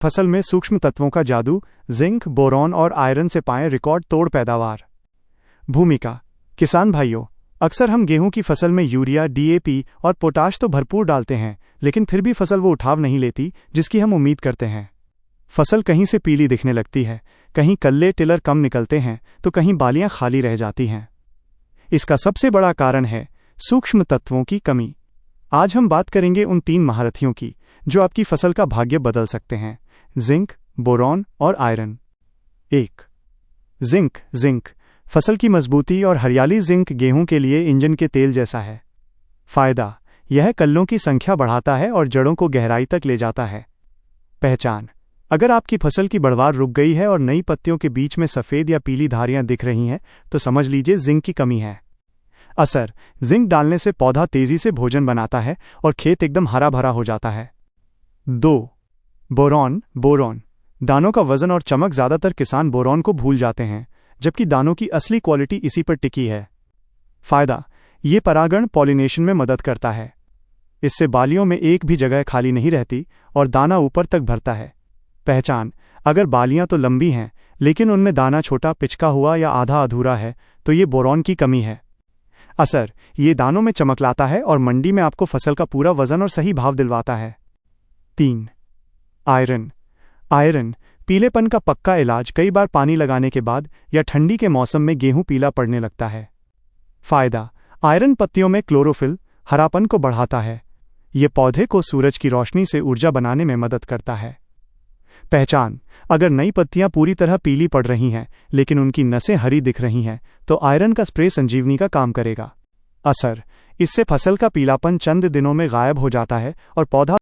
फसल में सूक्ष्म तत्वों का जादू, जिंक, बोरॉन और आयरन से पाएं रिकॉर्ड तोड़ पैदावार। भूमिका। किसान भाइयों, अक्सर हम गेहूं की फसल में यूरिया, डीएपी और पोटाश तो भरपूर डालते हैं, लेकिन फिर भी फसल वो उठाव नहीं लेती जिसकी हम उम्मीद करते हैं। फसल कहीं से पीली दिखने लगती है, कहीं कल्ले टिलर कम निकलते हैं, तो कहीं बालियां खाली रह जाती हैं। इसका सबसे बड़ा कारण है सूक्ष्म तत्वों की कमी। आज हम बात करेंगे उन 3 महारथियों की जो आपकी फसल का भाग्य बदल सकते हैं: जिंक, बोरॉन और आयरन। 1. जिंक फसल की मजबूती और हरियाली। जिंक गेहूं के लिए इंजन के तेल जैसा है। फायदा: यह कल्लों की संख्या बढ़ाता है और जड़ों को गहराई तक ले जाता है। पहचान: अगर आपकी फसल की बढ़वार रुक गई है और नई पत्तियों के बीच में सफ़ेद या पीली धारियां दिख रही हैं, तो समझ लीजिए जिंक की कमी है। असर: जिंक डालने से पौधा तेजी से भोजन बनाता है और खेत एकदम हरा भरा हो जाता है। 2. बोरॉन दानों का वजन और चमक। ज़्यादातर किसान बोरॉन को भूल जाते हैं, जबकि दानों की असली क्वालिटी इसी पर टिकी है। फायदा: ये परागण पॉलिनेशन में मदद करता है। इससे बालियों में एक भी जगह खाली नहीं रहती और दाना ऊपर तक भरता है। पहचान: अगर बालियां तो लंबी हैं, लेकिन उनमें दाना छोटा, पिचका हुआ या आधा अधूरा है, तो ये बोरॉन की कमी है। असर: ये दानों में चमक लाता है और मंडी में आपको फसल का पूरा वजन और सही भाव दिलवाता है। 3. आयरन पीलेपन का पक्का इलाज। कई बार पानी लगाने के बाद या ठंडी के मौसम में गेहूं पीला पड़ने लगता है। फायदा: आयरन पत्तियों में क्लोरोफिल, हरापन को बढ़ाता है। ये पौधे को सूरज की रोशनी से ऊर्जा बनाने में मदद करता है। पहचान: अगर नई पत्तियां पूरी तरह पीली पड़ रही हैं, लेकिन उनकी नसें हरी दिख रही हैं, तो आयरन का स्प्रे संजीवनी का काम करेगा। असर: इससे फसल का पीलापन चंद दिनों में गायब हो जाता है और पौधा